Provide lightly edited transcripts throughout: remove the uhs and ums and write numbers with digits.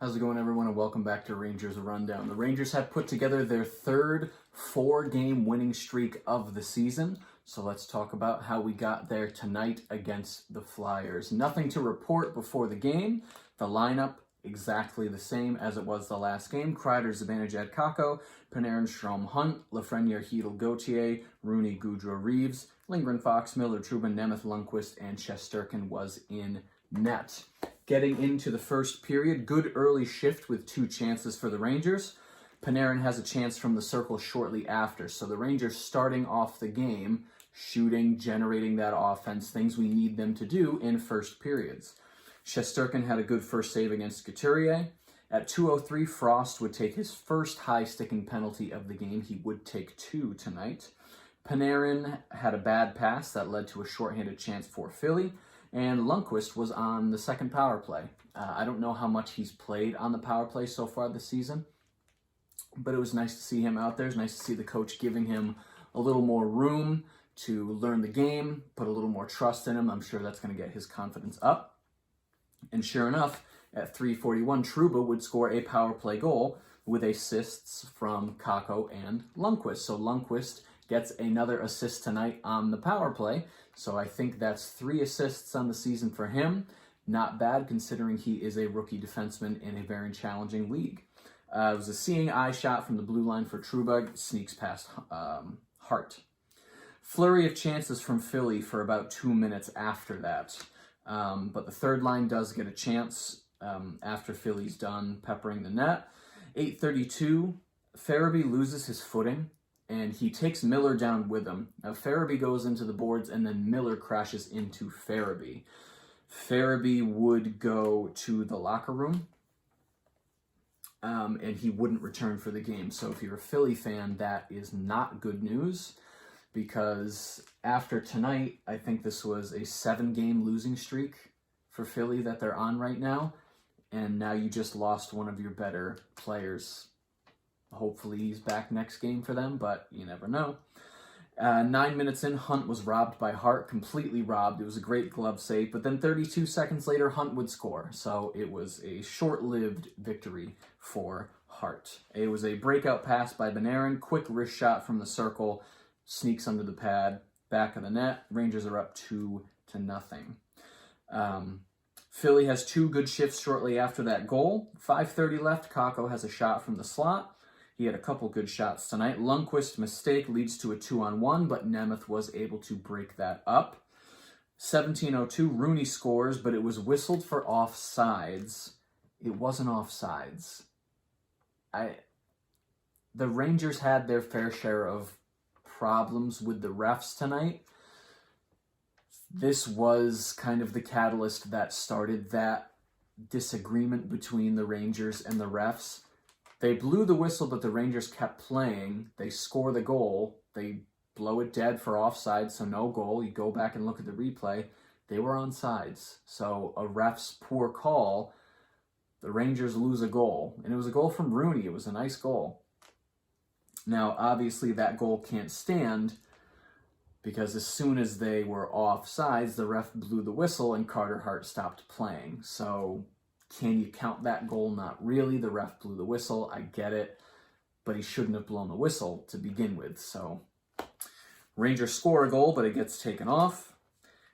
How's it going, everyone, and welcome back to Rangers Rundown. The Rangers have put together their third four-game winning streak of the season, so let's talk about how we got there tonight against the Flyers. Nothing to report before the game. The lineup exactly the same as it was the last game. Kreider, Zibanejad, Kakko, Panarin, Strome, Hunt, Lafreniere, Chytil, Gauthier, Rooney, Gaudreau, Reeves, Lindgren, Fox, Miller, Trouba, Nemeth, Lundqvist, and Shesterkin was in net. Getting into the first period, good early shift with two chances for the Rangers. Panarin has a chance from the circle shortly after. So the Rangers starting off the game, shooting, generating that offense, things we need them to do in first periods. Shesterkin had a good first save against Couturier. At 2:03, Frost would take his first high-sticking penalty of the game. He would take two tonight. Panarin had a bad pass that led to a shorthanded chance for Philly. And Lundqvist was on the second power play. I don't know how much he's played on the power play so far this season, but it was nice to see him out there. It's nice to see the coach giving him a little more room to learn the game, put a little more trust in him. I'm sure that's going to get his confidence up. And sure enough, at 3:41, Trouba would score a power play goal with assists from Kakko and Lundqvist. So Lundqvist gets another assist tonight on the power play. So I think that's 3 assists on the season for him. Not bad considering he is a rookie defenseman in a very challenging league. It was a seeing eye shot from the blue line for Trouba, sneaks past Hart. Flurry of chances from Philly for about 2 minutes after that. But the third line does get a chance after Philly's done peppering the net. 8:32, Farabee loses his footing, and he takes Miller down with him. Now, Farabee goes into the boards, and then Miller crashes into Farabee. Farabee would go to the locker room, and he wouldn't return for the game. So if you're a Philly fan, that is not good news, because after tonight, I think this was a 7-game losing streak for Philly that they're on right now, and now you just lost one of your better players. Hopefully he's back next game for them, but you never know. 9 minutes in, Hunt was robbed by Hart, completely robbed. It was a great glove save, but then 32 seconds later, Hunt would score. So it was a short-lived victory for Hart. It was a breakout pass by Panarin, quick wrist shot from the circle, sneaks under the pad, back of the net. Rangers are up 2-0. Philly has 2 good shifts shortly after that goal. 5:30 left, Kakko has a shot from the slot. He had a couple good shots tonight. Lundqvist's mistake leads to a 2-on-1, but Nemeth was able to break that up. 17:02, Rooney scores, but it was whistled for offsides. It wasn't offsides. The Rangers had their fair share of problems with the refs tonight. This was kind of the catalyst that started that disagreement between the Rangers and the refs. They blew the whistle, but the Rangers kept playing. They score the goal. They blow it dead for offside, so no goal. You go back and look at the replay. They were on sides. So a ref's poor call, the Rangers lose a goal. And it was a goal from Rooney. It was a nice goal. Now, obviously, that goal can't stand because as soon as they were off sides, the ref blew the whistle and Carter Hart stopped playing. So can you count that goal? Not really. The ref blew the whistle. I get it. But he shouldn't have blown the whistle to begin with. So Rangers score a goal, but it gets taken off.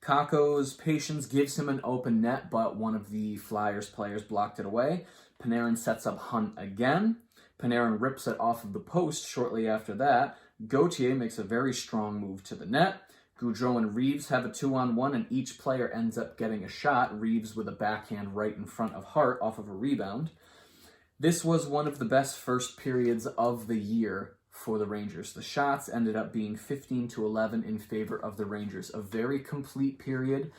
Kakko's patience gives him an open net, but one of the Flyers players blocked it away. Panarin sets up Hunt again. Panarin rips it off of the post shortly after that. Gauthier makes a very strong move to the net. Gaudreau and Reeves have a 2-on-1, and each player ends up getting a shot. Reeves with a backhand right in front of Hart off of a rebound. This was one of the best first periods of the year for the Rangers. The shots ended up being 15-11 in favor of the Rangers. A very complete period.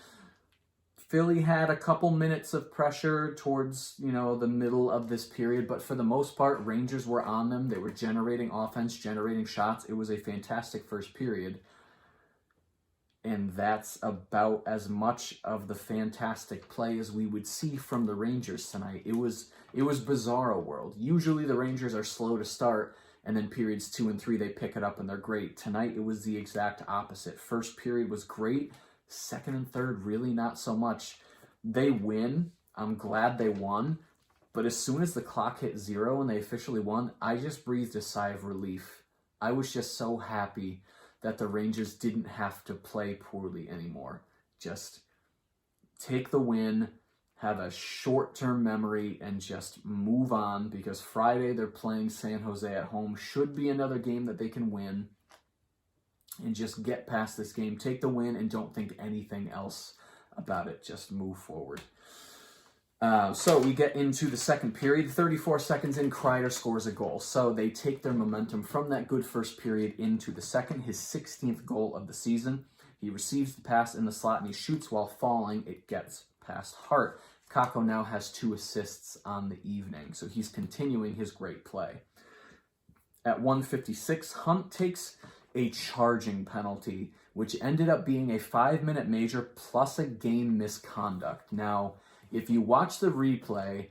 Philly had a couple minutes of pressure towards, the middle of this period, but for the most part, Rangers were on them. They were generating offense, generating shots. It was a fantastic first period. And that's about as much of the fantastic play as we would see from the Rangers tonight. It was bizarro world. Usually the Rangers are slow to start, and then periods 2 and 3, they pick it up and they're great. Tonight, it was the exact opposite. First period was great. Second and third, really not so much. They win. I'm glad they won. But as soon as the clock hit 0 and they officially won, I just breathed a sigh of relief. I was just so happy that the Rangers didn't have to play poorly anymore. Just take the win, have a short-term memory, and just move on, because Friday they're playing San Jose at home. Should be another game that they can win, and just get past this game. Take the win and don't think anything else about it. Just move forward. So we get into the second period. 34 seconds in, Kreider scores a goal. So they take their momentum from that good first period into the second, his 16th goal of the season. He receives the pass in the slot and he shoots while falling. It gets past Hart. Kakko now has 2 assists on the evening, so he's continuing his great play. At 1:56, Hunt takes a charging penalty, which ended up being a 5-minute major plus a game misconduct. Now, if you watch the replay,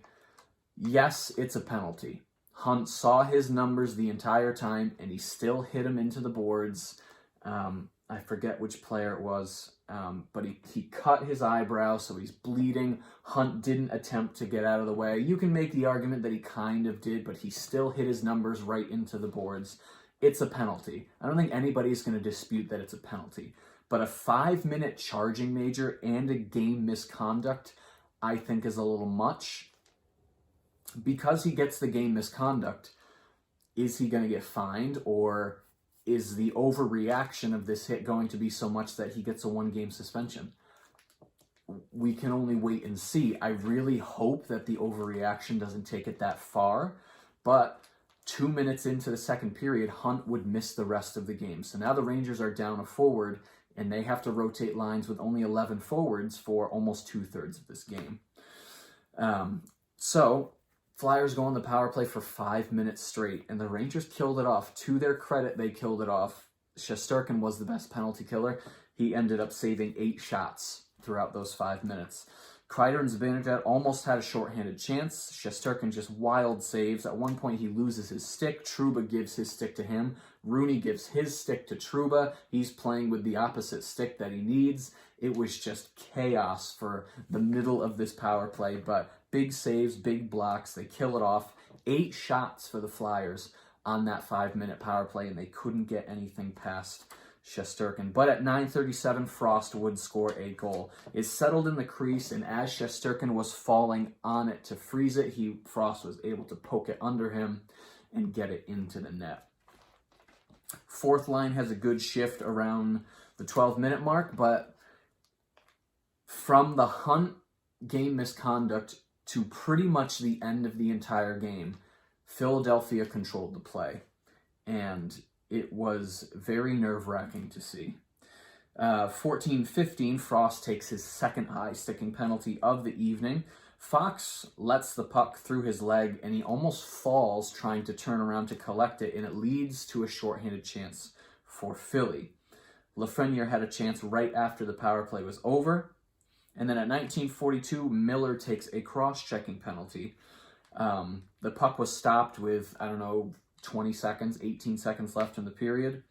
yes, it's a penalty. Hunt saw his numbers the entire time, and he still hit him into the boards. I forget which player it was, but he cut his eyebrow, so he's bleeding. Hunt didn't attempt to get out of the way. You can make the argument that he kind of did, but he still hit his numbers right into the boards. It's a penalty. I don't think anybody's going to dispute that it's a penalty. But a 5-minute charging major and a game misconduct, I think, is a little much. Because he gets the game misconduct, is he going to get fined, or is the overreaction of this hit going to be so much that he gets a 1-game suspension? We can only wait and see. I really hope that the overreaction doesn't take it that far, but 2 minutes into the second period, Hunt would miss the rest of the game. So now the Rangers are down a forward, and they have to rotate lines with only 11 forwards for almost 2/3 of this game. So Flyers go on the power play for 5 minutes straight, and the Rangers killed it off. To their credit, they killed it off. Shesterkin was the best penalty killer. He ended up saving 8 shots throughout those 5 minutes. Kreider and Zibanejad almost had a shorthanded chance. Shesterkin just wild saves. At one point, he loses his stick. Trouba gives his stick to him. Rooney gives his stick to Trouba. He's playing with the opposite stick that he needs. It was just chaos for the middle of this power play, but big saves, big blocks. They kill it off. 8 shots for the Flyers on that 5-minute power play, and they couldn't get anything past Shesterkin. But at 9:37, Frost would score a goal. It settled in the crease, and as Shesterkin was falling on it to freeze it, Frost was able to poke it under him and get it into the net. Fourth line has a good shift around the 12-minute mark, but from the Hunt game misconduct to pretty much the end of the entire game, Philadelphia controlled the play, and it was very nerve-wracking to see. 14:15, Frost takes his second high-sticking penalty of the evening. Fox lets the puck through his leg, and he almost falls trying to turn around to collect it, and it leads to a shorthanded chance for Philly. Lafreniere had a chance right after the power play was over. And then at 19:42, Miller takes a cross-checking penalty. The puck was stopped with, 20 seconds, 18 seconds left in the period.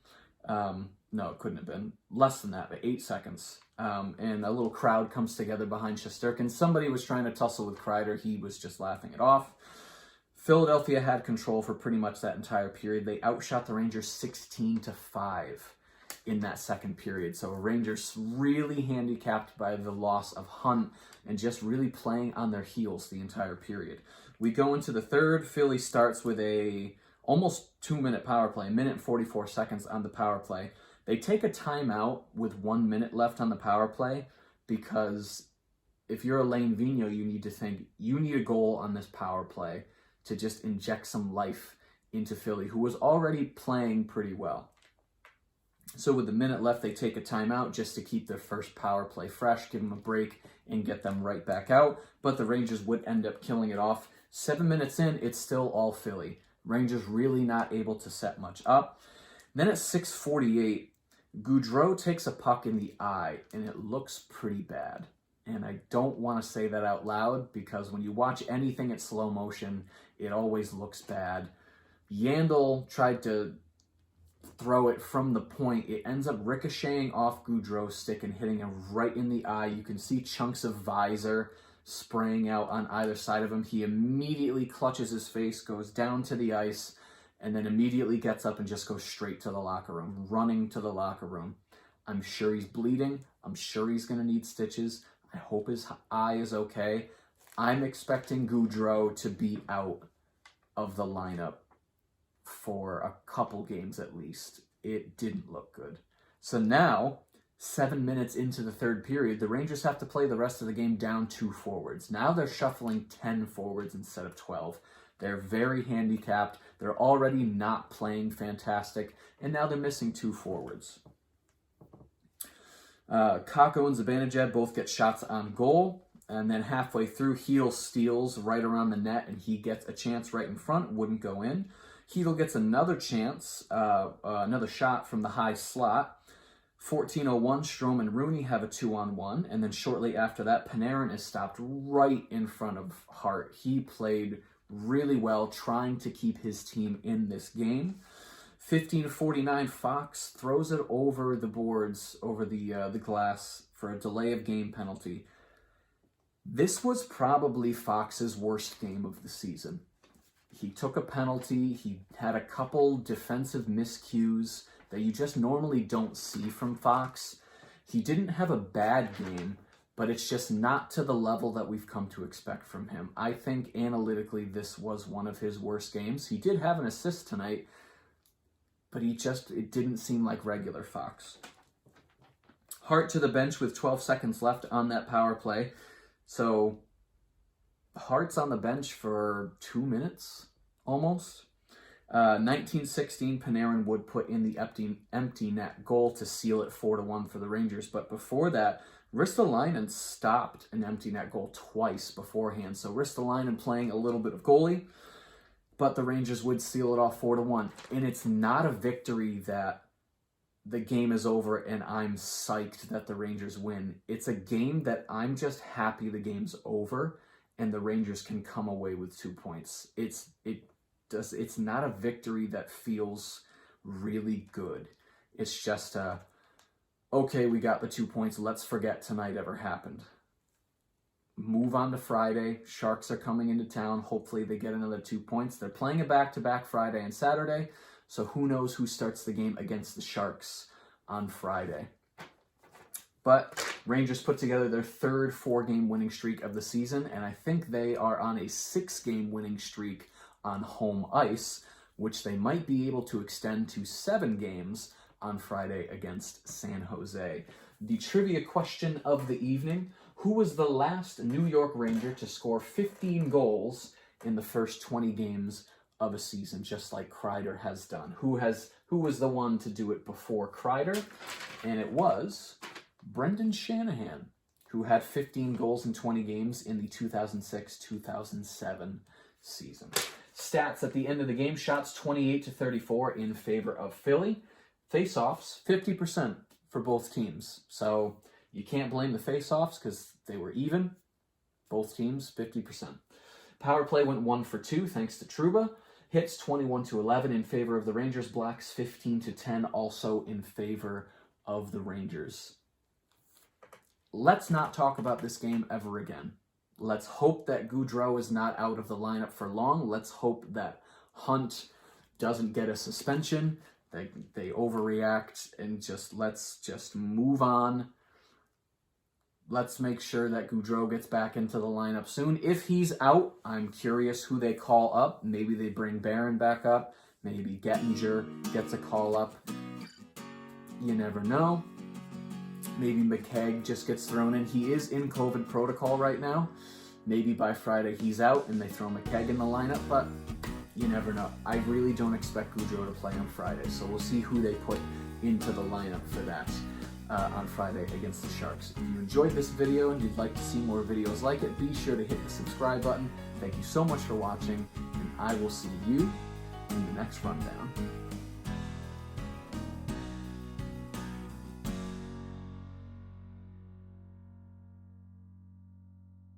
No, it couldn't have been. Less than that, but 8 seconds. And a little crowd comes together behind Shesterkin. Somebody was trying to tussle with Kreider. He was just laughing it off. Philadelphia had control for pretty much that entire period. They outshot the Rangers 16-5 in that second period. So Rangers really handicapped by the loss of Hunt and just really playing on their heels the entire period. We go into the third. Philly starts with a almost 2-minute power play, 1 minute and 44 seconds on the power play. They take a timeout with 1 minute left on the power play, because if you're Alain Vigneault, you need to think, you need a goal on this power play to just inject some life into Philly, who was already playing pretty well. So with the minute left, they take a timeout just to keep their first power play fresh, give them a break, and get them right back out. But the Rangers would end up killing it off. 7 minutes in, it's still all Philly. Rangers really not able to set much up. Then at 6:48, Gaudreau takes a puck in the eye, and it looks pretty bad. And I don't want to say that out loud, because when you watch anything at slow motion, it always looks bad. Yandel tried to throw it from the point. It ends up ricocheting off Gaudreau's stick and hitting him right in the eye. You can see chunks of visor spraying out on either side of him. He immediately clutches his face, goes down to the ice, and then immediately gets up and just goes straight to the locker room, running to the locker room. I'm sure he's bleeding. I'm sure he's going to need stitches. I hope his eye is okay. I'm expecting Gaudreau to be out of the lineup for a couple games at least. It didn't look good. So now, 7 minutes into the third period, the Rangers have to play the rest of the game down 2 forwards. Now they're shuffling 10 forwards instead of 12. They're very handicapped. They're already not playing fantastic, and now they're missing 2 forwards. Kakko and Zibanejad both get shots on goal, and then halfway through, Chytil steals right around the net, and he gets a chance right in front, wouldn't go in. Chytil gets another chance, another shot from the high slot. 14:01, Strome and Rooney have a 2-on-1, and then shortly after that, Panarin is stopped right in front of Hart. He played really well, trying to keep his team in this game. 15:49, Fox throws it over the boards, over the glass for a delay of game penalty. This was probably Fox's worst game of the season. He took a penalty. He had a couple defensive miscues that you just normally don't see from Fox. He didn't have a bad game, but it's just not to the level that we've come to expect from him. I think analytically this was one of his worst games. He did have an assist tonight, but it didn't seem like regular Fox. Hart to the bench with 12 seconds left on that power play. So Hart's on the bench for 2 minutes, almost. 1916, Panarin would put in the empty net goal to seal it 4-1 for the Rangers. But before that, Ristolainen stopped an empty net goal twice beforehand. So Ristolainen playing a little bit of goalie, but the Rangers would seal it off 4-1. And it's not a victory that the game is over and I'm psyched that the Rangers win. It's a game that I'm just happy the game's over and the Rangers can come away with 2 points. It's not a victory that feels really good. It's just okay, we got the 2 points. Let's forget tonight ever happened. Move on to Friday. Sharks are coming into town. Hopefully they get another 2 points. They're playing a back-to-back Friday and Saturday, so who knows who starts the game against the Sharks on Friday. But Rangers put together their third 4-game winning streak of the season, and I think they are on a 6-game winning streak on home ice, which they might be able to extend to 7 games on Friday against San Jose. The trivia question of the evening: who was the last New York Ranger to score 15 goals in the first 20 games of a season, just like Kreider has done? Who was the one to do it before Kreider? And it was Brendan Shanahan, who had 15 goals in 20 games in the 2006-2007 season. Stats at the end of the game: shots 28-34 in favor of Philly. Face-offs 50% for both teams. So you can't blame the face-offs because they were even. Both teams 50%. Power play went 1 for 2 thanks to Trouba. Hits 21-11 in favor of the Rangers. Blacks 15-10 also in favor of the Rangers. Let's not talk about this game ever again. Let's hope that Gaudreau is not out of the lineup for long. Let's hope that Hunt doesn't get a suspension. They overreact, and let's just move on. Let's make sure that Gaudreau gets back into the lineup soon. If he's out, I'm curious who they call up. Maybe they bring Barron back up. Maybe Gettinger gets a call up. You never know. Maybe McKegg just gets thrown in. He is in COVID protocol right now. Maybe by Friday he's out and they throw McKegg in the lineup, but you never know. I really don't expect Gaudreau to play on Friday, so we'll see who they put into the lineup for that on Friday against the Sharks. If you enjoyed this video and you'd like to see more videos like it, be sure to hit the subscribe button. Thank you so much for watching, and I will see you in the next rundown.